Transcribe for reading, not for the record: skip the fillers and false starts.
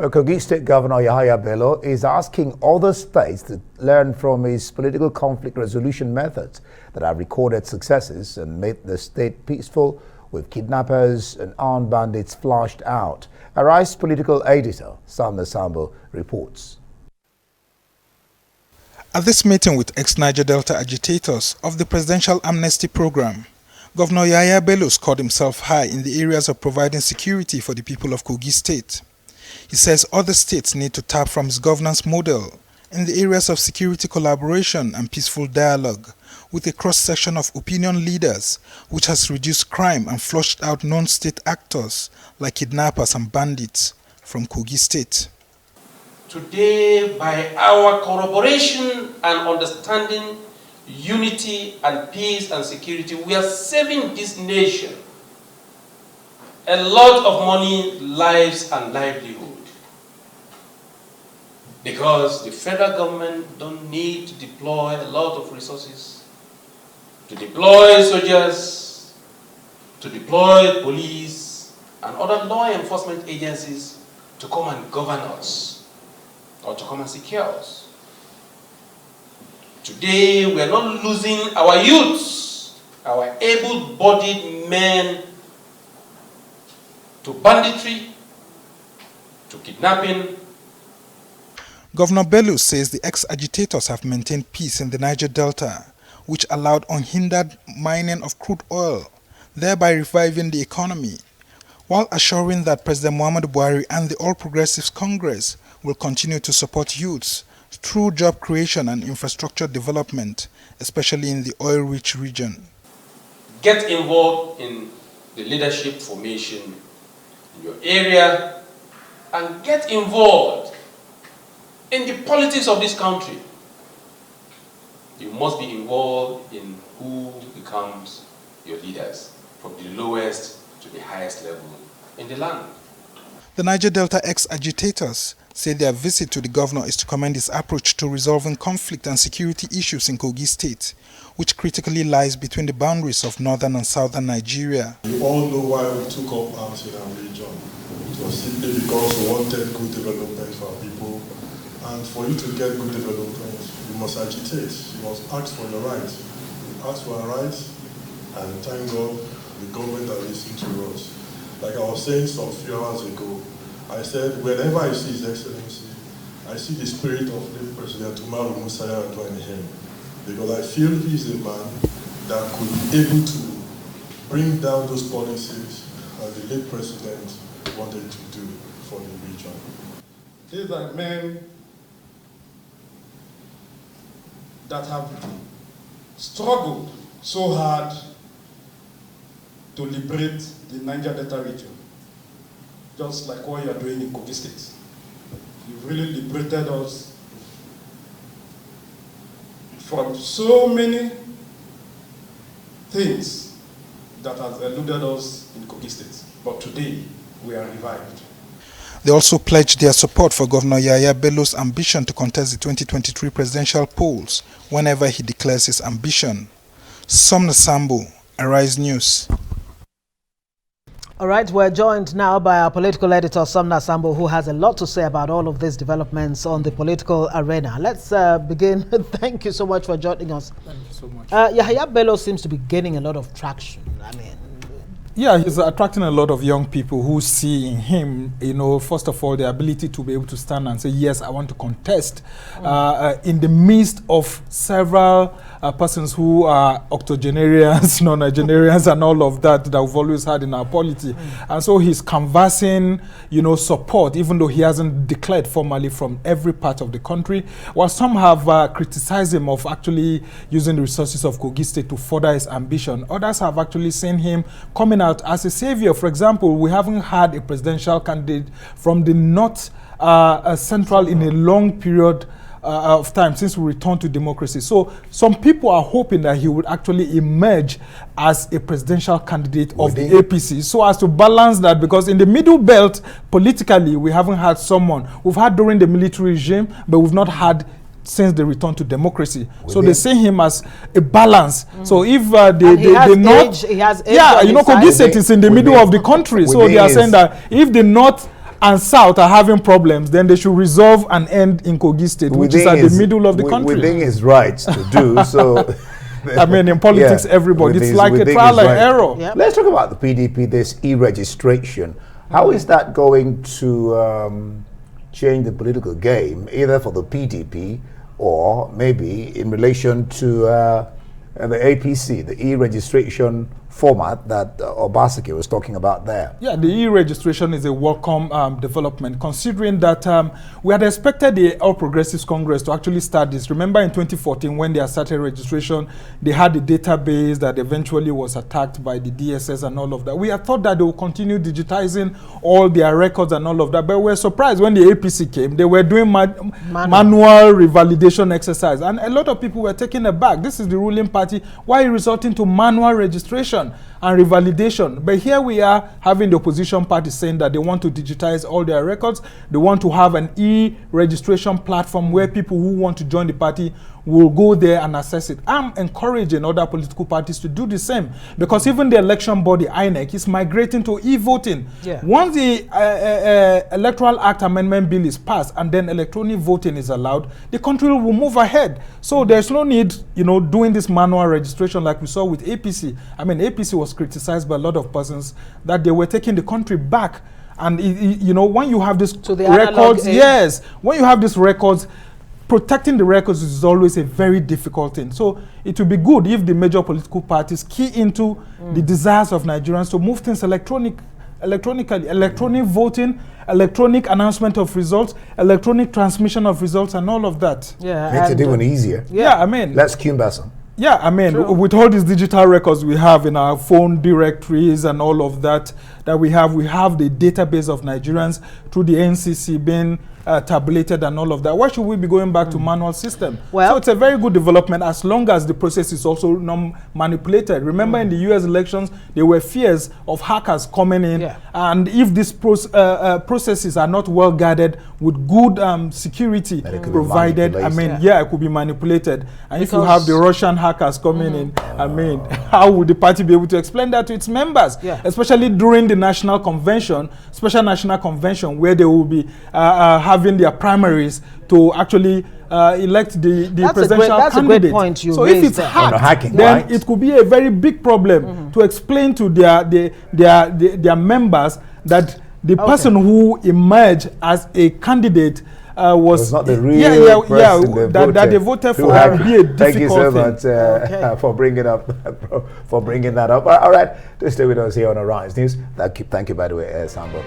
Kogi State Governor Yahaya Bello is asking other states to learn from his political conflict resolution methods that have recorded successes and made the state peaceful, with kidnappers and armed bandits flushed out. Arise political editor SAMBO reports. At this meeting with ex-Niger Delta agitators of the presidential amnesty program, Governor Yahaya Bello scored himself high in the areas of providing security for the people of Kogi State. He says other states need to tap from his governance model in the areas of security collaboration and peaceful dialogue with a cross-section of opinion leaders, which has reduced crime and flushed out non-state actors like kidnappers and bandits from Kogi State. Today, by our collaboration and understanding, unity and peace and security, we are saving this nation a lot of money, lives and livelihood. Because the federal government don't need to deploy a lot of resources, to deploy soldiers, to deploy police and other law enforcement agencies to come and govern us or to come and secure us. Today, we are not losing our youths, our able-bodied men, to banditry, to kidnapping. Governor Bello says the ex-agitators have maintained peace in the Niger Delta, which allowed unhindered mining of crude oil, thereby reviving the economy, while assuring that President Muhammadu Buhari and the All Progressives Congress will continue to support youths through job creation and infrastructure development, especially in the oil-rich region. Get involved in the leadership formation in your area and get involved in the politics of this country. You must be involved in who becomes your leaders, from the lowest to the highest level in the land. The Niger Delta ex-agitators say their visit to the governor is to commend his approach to resolving conflict and security issues in Kogi State, which critically lies between the boundaries of northern and southern Nigeria. You all know why we took up arms in our region. It was simply because we wanted good development for our people. And for you to get good development, you must agitate. You must ask for your rights. You ask for our rights, and thank God the government has listened to us. Like I was saying some few hours ago, I said, whenever I see His Excellency, I see the spirit of late President Umaru Musaya in him. Because I feel he's a man that could be able to bring down those policies that the late President wanted to do for the region. These are men that have struggled so hard to liberate the Niger Delta region, just like what you are doing in Kogi State. You've really liberated us from so many things that have eluded us in Kogi State. But today, we are revived. They also pledged their support for Governor Yahaya Bello's ambition to contest the 2023 presidential polls whenever he declares his ambition. SUMNER SAMBO, Arise News. All right, we're joined now by our political editor, SUMNER SAMBO, who has a lot to say about all of these developments on the political arena. Let's begin. Thank you so much for joining us. Thank you so much. Yahaya Bello seems to be gaining a lot of traction. I mean, yeah, he's attracting a lot of young people who see in him, you know, first of all, the ability to be able to stand and say, yes, I want to contest in the midst of several persons who are octogenarians, non-Nigerians, and all of that we've always had in our polity. And so he's canvassing, you know, support, even though he hasn't declared formally from every part of the country. While some have criticized him of actually using the resources of Kogi State to further his ambition, others have actually seen him coming out as a savior. For example, we haven't had a presidential candidate from the North Central in a long period of time since we returned to democracy. So some people are hoping that he would actually emerge as a presidential candidate of the APC, so as to balance that, because in the middle belt, politically, we haven't had someone. We've had during the military regime, but we've not had since the return to democracy. So they see him as a balance. So if they not, he has age, yeah, you know, Kogi State is in the middle of the country. So they are saying that if the North and South are having problems, then they should resolve and end in Kogi State, which is at the middle of the country. Within his rights to do so. I mean, in politics, everybody, it's like a trial and error. Yep. Let's talk about the PDP, this e-registration. How is that going to change the political game, either for the PDP or maybe in relation to the APC, the e-registration format that Obaseki was talking about there? Yeah, the e-registration is a welcome development, considering that we had expected the All Progressives Congress to actually start this. Remember in 2014 when they had started registration, they had a database that eventually was attacked by the DSS and all of that. We had thought that they would continue digitizing all their records and all of that, but we were surprised when the APC came. They were doing manual revalidation exercise, and a lot of people were taken aback. This is the ruling party. Why resorting to manual registration and revalidation? But here we are having the opposition party saying that they want to digitize all their records. They want to have an e-registration platform where people who want to join the party will go there and access it. I'm encouraging other political parties to do the same, because even the election body, INEC, is migrating to e-voting. Yeah. Once the Electoral Act Amendment Bill is passed and then electronic voting is allowed, the country will move ahead. So there's no need, doing this manual registration like we saw with APC. I mean, APC was criticized by a lot of persons that they were taking the country back. And, when you have this records, yes, when you have these records, protecting the records is always a very difficult thing. So it would be good if the major political parties key into the desires of Nigerians to move things electronically, electronic voting, electronic announcement of results, electronic transmission of results, and all of that. Yeah, makes it even easier. Yeah, I mean, let's Kimbasa. Yeah, I mean, with all these digital records we have in our phone directories and all of that we have the database of Nigerians through the NCC being tabulated and all of that. Why should we be going back to manual system? Well, so it's a very good development as long as the process is also non-manipulated. Remember in the US elections, there were fears of hackers coming in. And if these processes are not well guarded with good security provided, I mean, it could be manipulated. And because if you have the Russian hackers coming in, I mean, how would the party be able to explain that to its members? Especially during the national convention, special national convention, where they will be having their primaries to actually elect the presidential candidate. That's a great point you so raised. If it's hacked, then it could be a very big problem to explain to their members that the person who emerged as a candidate was not the real person that they voted for. Would be a difficult Thank you so much for bringing that up. All right, just stay with us here on Arise News. Thank you, by the way, Sambo.